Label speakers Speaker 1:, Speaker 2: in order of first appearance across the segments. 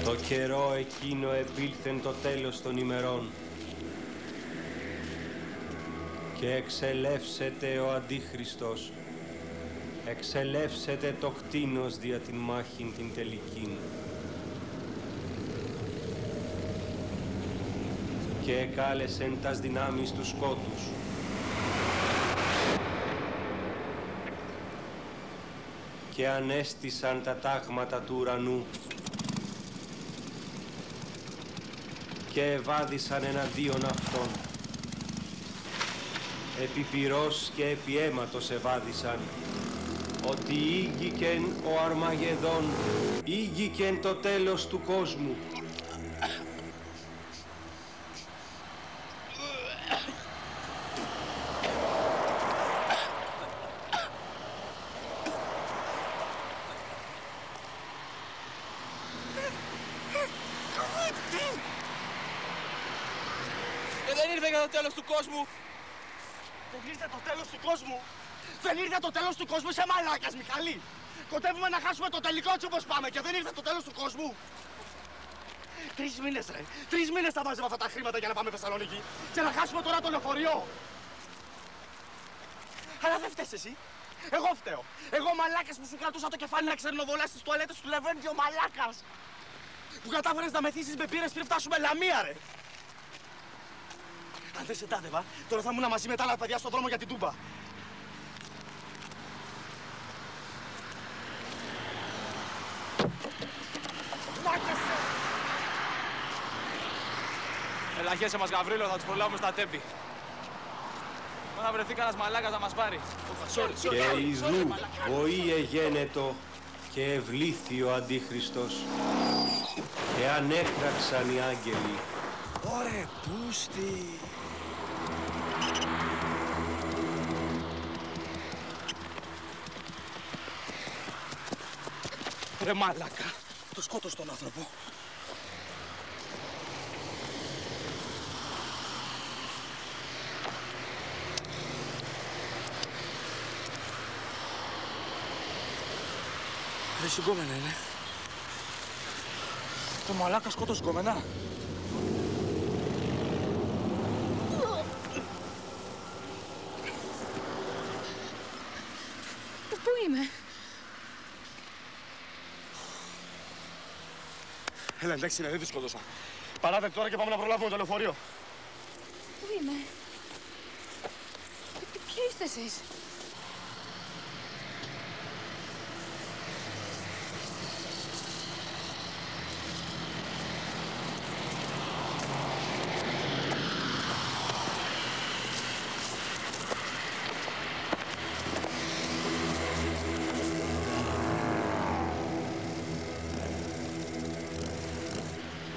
Speaker 1: Το καιρό εκείνο επήλθεν το τέλος των ημερών και εξελεύσεται ο Αντίχριστος, εξελεύσεται το κτήνος δια την μάχην την τελικήν. Και εκάλεσεν τας δυνάμεις του σκότους. Και ανέστησαν τα τάγματα του ουρανού και ευάδισαν εναντίον αυτών. Επί πυρός και επί αίματος ευάδισαν, ότι ήγηκε ο Αρμαγεδόν, ήγηκε το τέλος του κόσμου.
Speaker 2: Δεν ήρθε για το τέλος του κόσμου! Δεν ήρθε το τέλος του κόσμου! Δεν ήρθε το τέλος του κόσμου, είσαι μαλάκας, Μιχαλή! Κοντεύουμε να χάσουμε το τελικό έτσι όπως πάμε και δεν ήρθε το τέλος του κόσμου! 3 μήνες, ρε! 3 μήνες θα βάζουμε αυτά τα χρήματα για να πάμε Θεσσαλονίκη και να χάσουμε τώρα το λεωφορείο! Αλλά δεν φταίς εσύ! Εγώ φταίω! Εγώ μαλάκας που σου κρατούσα το κεφάλι να ξερνοβολάς στις τουαλέτες του Λεβέντιο, μαλάκας! Που κατάφερες να μεθύσεις με πύρες πριν φτάσουμε Λαμία, ρε! Αν δεν σε τάδευα, τώρα θα ήμουν μαζί με τα άλλα παιδιά στον δρόμο για την Τούμπα. Μάκεσαι! Έλα, χέσε μας, Γαβρίλο, θα τους προλάβουμε στα τέμπη. Μόνο να βρεθεί κανένας μαλάκας να μας πάρει.
Speaker 1: Και εις δου βοή εγένετο και ευλήθη ο Αντίχριστος και ανέκραξαν οι άγγελοι.
Speaker 2: Ωρε, πούστη! Ρε μαλάκα, το σκότωσε τον άνθρωπο. Ρε συγκόμενα είναι. Το μαλάκα σκότωσε γκόμενα.
Speaker 3: Πού είμαι?
Speaker 2: Έλα, εντάξει, δεν τη σκότωσα. Παράτε τώρα και πάμε να προλάβουμε το λεωφορείο.
Speaker 3: Πού είμαι? Ποιοι είστε εσείς?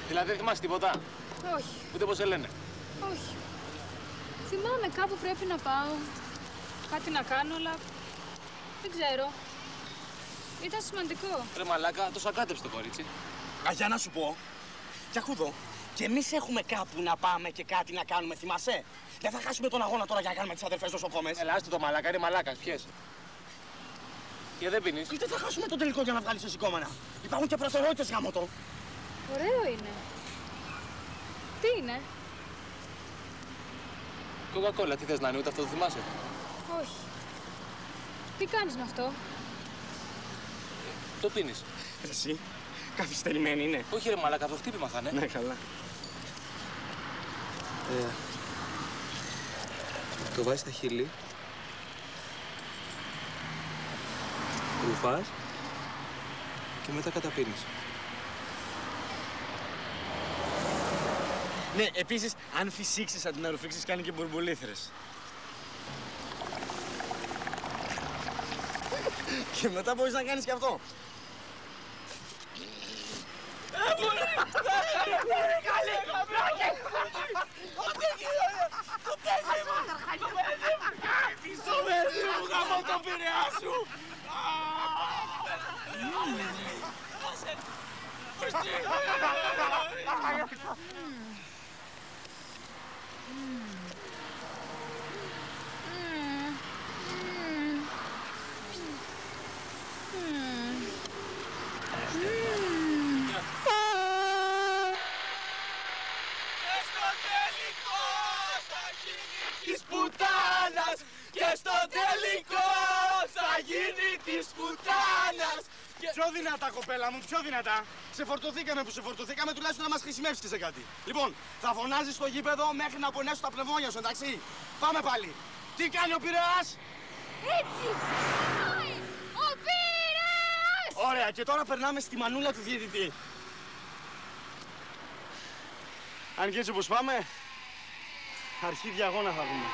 Speaker 2: Δηλαδή δεν θυμάσαι τίποτα?
Speaker 3: Όχι.
Speaker 2: Ούτε πώς σε λένε?
Speaker 3: Όχι. Θυμάμαι κάπου πρέπει να πάω. Κάτι να κάνω, αλλά δεν ξέρω. Ήταν σημαντικό.
Speaker 2: Ρε μαλάκα, το σακάτεψε το κορίτσι. Για να σου πω, κι ακούδω, κι εμείς έχουμε κάπου να πάμε και κάτι να κάνουμε, θυμάσαι? Δεν θα χάσουμε τον αγώνα τώρα για να κάνουμε τις αδερφές νοσοκόμες. Ελά, άστο το μαλάκα, είναι μαλάκας, πιέσαι. Και δεν πίνεις? Δεν θα χάσουμε τον τελικό για να βγάλεις εσύ κόμμενα. Υπάρχουν και προτεραιότητες γάμο το.
Speaker 3: Ωραίο είναι. Τι είναι?
Speaker 2: Κοκακόλα, τι θες να είναι, ούτε αυτό το θυμάσαι?
Speaker 3: Όχι. Τι κάνεις με αυτό?
Speaker 2: Το πίνεις. Εσύ, καθυστερημένη είναι. Όχι ρε μαλάκα, το χτύπημα θα είναι. Ναι, καλά. Το βάζεις στα χείλη. Ρουφάς και μετά καταπίνεις. Ναι, επίσης, αν φυσήξεις αντί να ρουφήξεις, κάνει και μπουρμπουλήθρες. Και μετά μπορείς να κάνεις και αυτό. Το παιδί μου γαμώ το πειραιά σου! της πουτάνας! Πιο δυνατά, κοπέλα μου, πιο δυνατά. Σε φορτωθήκαμε που σε φορτωθήκαμε, τουλάχιστον να μας χρησιμεύσεις σε κάτι. Λοιπόν, θα φωνάζεις στο γήπεδο μέχρι να πονέσουν τα πνευμόνια σου, εντάξει. Πάμε πάλι. Τι κάνει ο Πειραιάς?
Speaker 3: Έτσι! Ο Πειραιάς!
Speaker 2: Ωραία, και τώρα περνάμε στη μανούλα του διαιτητή. Αν και έτσι όπως πάμε, αρχή διαγώνα θα δούμε.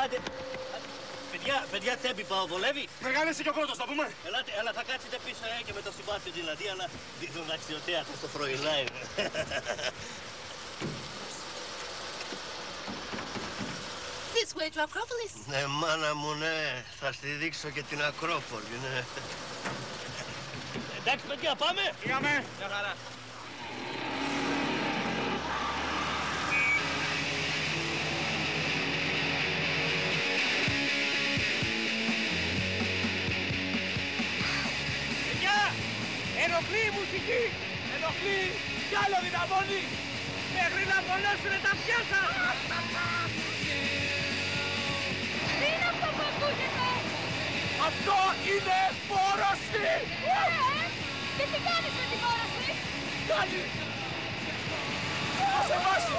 Speaker 4: Άντε, παιδιά, τέμπη πάω, βολεύει.
Speaker 2: Μεγάλεσαι και ο πρώτος, θα πούμε.
Speaker 4: Ελάτε, αλλά θα κάτσετε πίσω και με το συμπάθειο δηλαδή, αλλά τον αξιοτέατρο στο Φροϊλάιν.
Speaker 5: This way to Acropolis.
Speaker 4: Ναι, μάνα μου, ναι. Θα στη δείξω και την Ακρόπολη, ναι. Εντάξει, παιδιά, πάμε.
Speaker 2: Πήγαμε.
Speaker 4: Μια χαρά.
Speaker 2: Ενοχλεί η μουσική! Ενοχλεί! Κι άλλο δυναμώνει! Μέχρι να πονέσουνε τα πιάσα!
Speaker 3: Τι είναι αυτό που ακούγεται?
Speaker 2: Αυτό είναι φόρωση!
Speaker 3: Και τι κάνεις με τη φόρωση?
Speaker 2: Κάνει! Θα σε βάσει!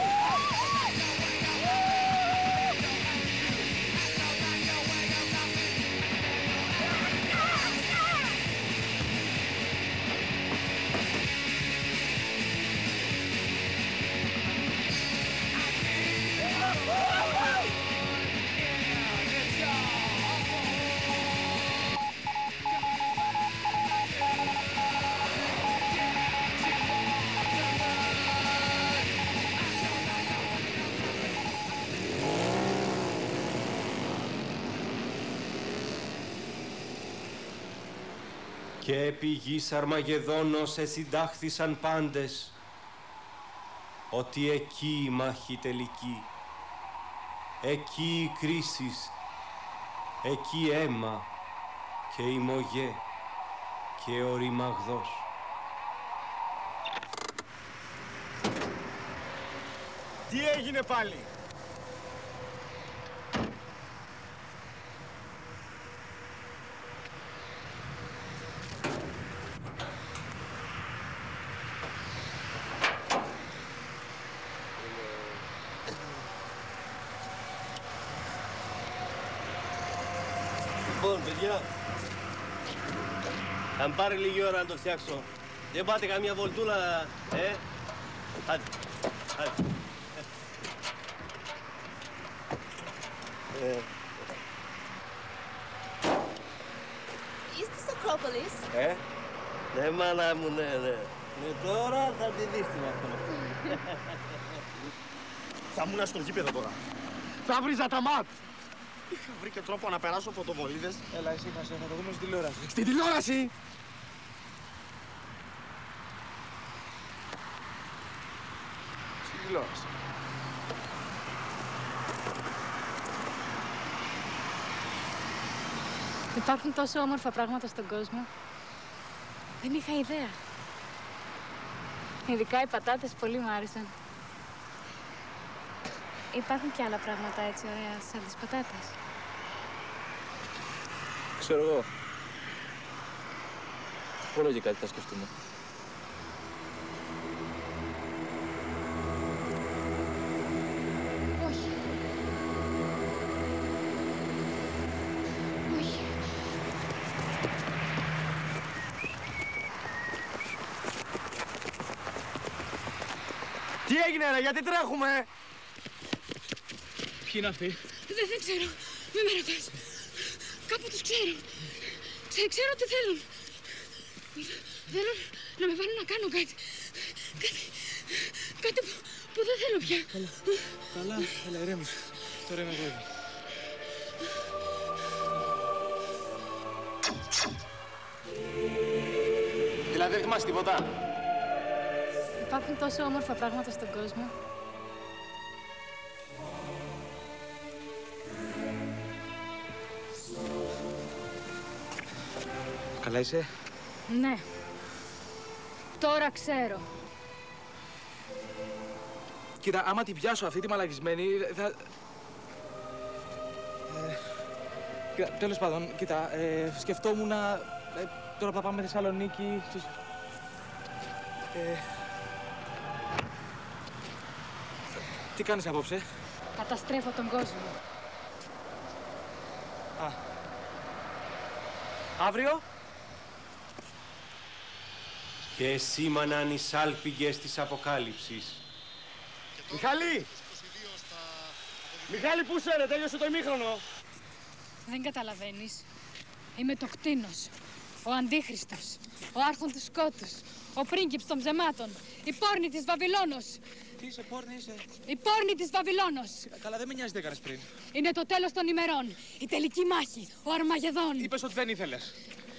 Speaker 1: Και επί γης Αρμαγεδόνος εσυντάχθησαν πάντες, ότι εκεί η μάχη τελική, εκεί οι κρίσεις, εκεί αίμα και η μογέ και ο ρημαγδός.
Speaker 2: Τι έγινε πάλι?
Speaker 4: Λοιπόν, παιδιά, θα μου πάρει λίγη ώρα να το φτιάξω. Δεν πάτε καμία βολτούλα, Άντε, άντε.
Speaker 5: Is this Acropolis?
Speaker 4: Ναι, μάνα μου, ναι. Τώρα θα τη δεις την Ακρόπολη.
Speaker 2: Θα ήμουν στο γήπεδο τώρα. Θα βρίζα τα ματ! Είχα βρει και τρόπο να περάσω φωτοβολίδες.
Speaker 6: Έλα, ησύχασε, θα το δούμε στην τηλεόραση.
Speaker 2: Στην τηλεόραση!
Speaker 6: Στην τηλεόραση.
Speaker 3: Υπάρχουν τόσο όμορφα πράγματα στον κόσμο. Δεν είχα ιδέα. Ειδικά οι πατάτες πολύ μου άρεσαν. Υπάρχουν και άλλα πράγματα έτσι ωραία σαν τις πατάτες.
Speaker 6: Ξέρω εγώ. Όλο και κάτι θα σκεφτούμε.
Speaker 3: Όχι. Όχι.
Speaker 2: Τι έγινε ρε, γιατί τρέχουμε?
Speaker 6: Ποιοι είναι αυτοί?
Speaker 3: Δεν ξέρω. Μην με ρωτάς. Κάπου τους ξέρω. Ξέρω τι θέλουν. Θέλουν να με βάλουν να κάνω κάτι. Κάτι που δεν θέλω πια.
Speaker 6: Καλά, έλα, ηρέμησε. Τώρα είμαι εγώ.
Speaker 2: Δηλαδή δεν θυμάσαι τίποτα?
Speaker 3: Υπάρχουν τόσο όμορφα πράγματα στον κόσμο.
Speaker 6: Καλά είσαι?
Speaker 3: Ναι. Τώρα ξέρω.
Speaker 6: Κοίτα, άμα την πιάσω αυτή τη μαλακισμένη, θα... Κοίτα, τέλος πάντων, κοίτα, σκεφτόμουν να... τώρα που θα πάμε Θεσσαλονίκη... τι κάνεις απόψε?
Speaker 3: Καταστρέφω τον κόσμο.
Speaker 6: Αύριο?
Speaker 1: Και σήμαναν οι σάλπιγγες της Αποκάλυψης.
Speaker 2: Μιχάλη! Μιχάλη, πού είσαι ρε, τέλειωσε το ημίχρονο.
Speaker 3: Δεν καταλαβαίνεις. Είμαι το κτήνος. Ο Αντίχριστος. Ο άρχον του σκότους. Ο πρίγκιπς των ψεμάτων. Η πόρνη της Βαβυλώνος.
Speaker 6: Τι είσαι, πόρνη είσαι?
Speaker 3: Η πόρνη της Βαβυλώνος.
Speaker 6: Καλά, δεν με νοιάζει τι έκανες πριν.
Speaker 3: Είναι το τέλος των ημερών. Η τελική μάχη. Ο Αρμαγεδόν.
Speaker 6: Είπες ότι δεν ήθελες.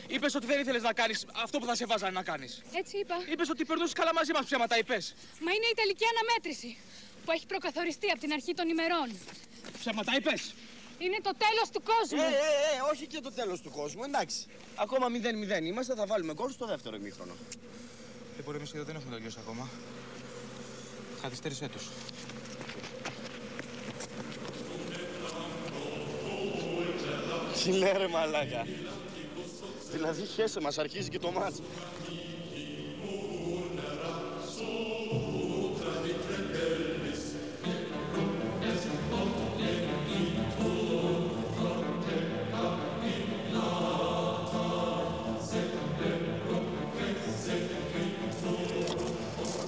Speaker 6: Είπες ότι δεν ήθελες να κάνεις αυτό που θα σε βάζανε να κάνεις.
Speaker 3: Έτσι είπα.
Speaker 6: Είπες ότι περνούσες καλά μαζί μας, ψέματα είπες.
Speaker 3: Μα είναι η τελική αναμέτρηση που έχει προκαθοριστεί από την αρχή των ημερών.
Speaker 6: Ψέματα είπες.
Speaker 3: Είναι το τέλος του κόσμου.
Speaker 2: Όχι και το τέλος του κόσμου, εντάξει. Ακόμα 0-0 είμαστε, θα βάλουμε γκολ στο δεύτερο ημίχρονο.
Speaker 6: Λοιπόν, εμείς εδώ δεν έχουμε τελειώσει ακόμα. Καθυστέρησέ τους.
Speaker 2: Τι λέει ρε μαλάκα. Δηλαδή χέσε μας, αρχίζει και το μάτς.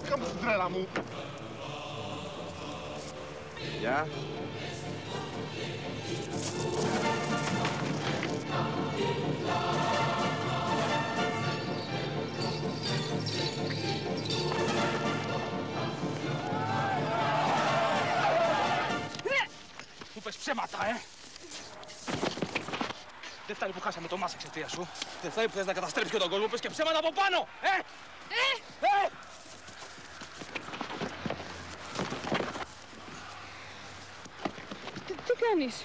Speaker 2: Κάμε την τρέλα μου. Γεια.
Speaker 6: Μου πες ψέματα, Δεν φτάνει που χάσαμε το μάτς εξαιτίας σου. Δεν φτάνει που θες να καταστρέψεις και τον κόσμο. Πες και ψέματα από πάνω,
Speaker 3: Τι κάνεις?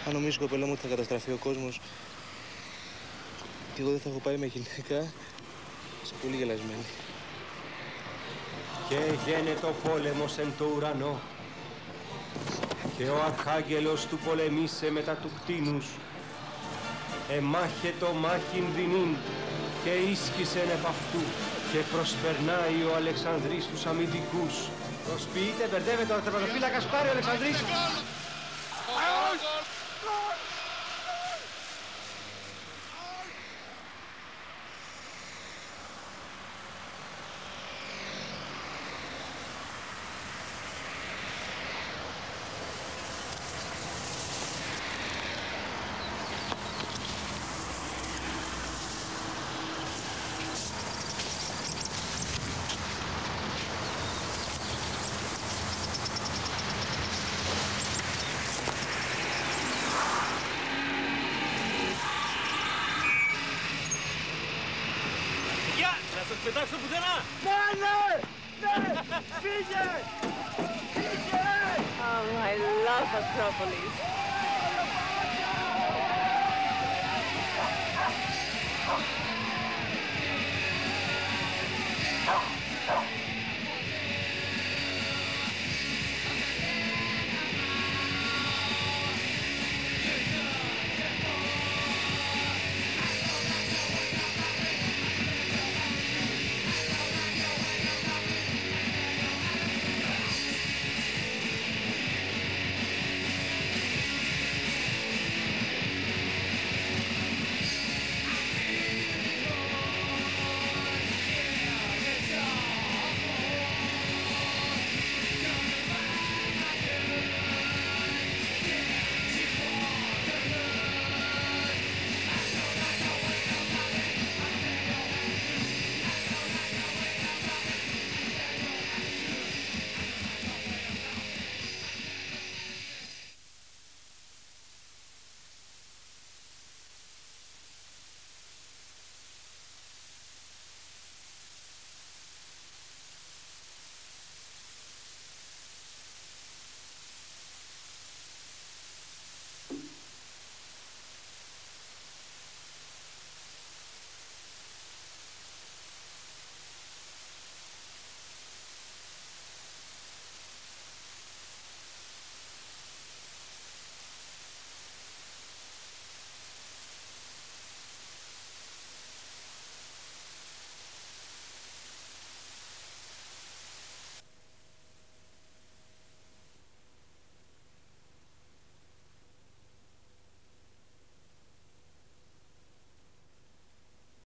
Speaker 6: Αν νομίζεις, κοπέλα μου, ότι θα καταστραφεί ο κόσμος και εγώ δεν θα έχω πάει με γυναίκα, είσαι πολύ γελασμένη.
Speaker 1: Και γένετο πόλεμος εν το ουρανό. Και ο αρχάγγελος του πολεμήσε μετά του κτίνους. Εμάχετο μάχην δεινήν και ίσκησεν επ' αυτού. Και προσπερνάει ο Αλεξανδρής τους αμυντικούς. Προσποιείται, μπερδεύεται ο τερματοφύλακας, πάρει ο Αλεξανδρής.
Speaker 4: Θα σας πετάξω πουθενά!
Speaker 2: Ναι! Φύγε!
Speaker 5: Oh, I love Acropolis.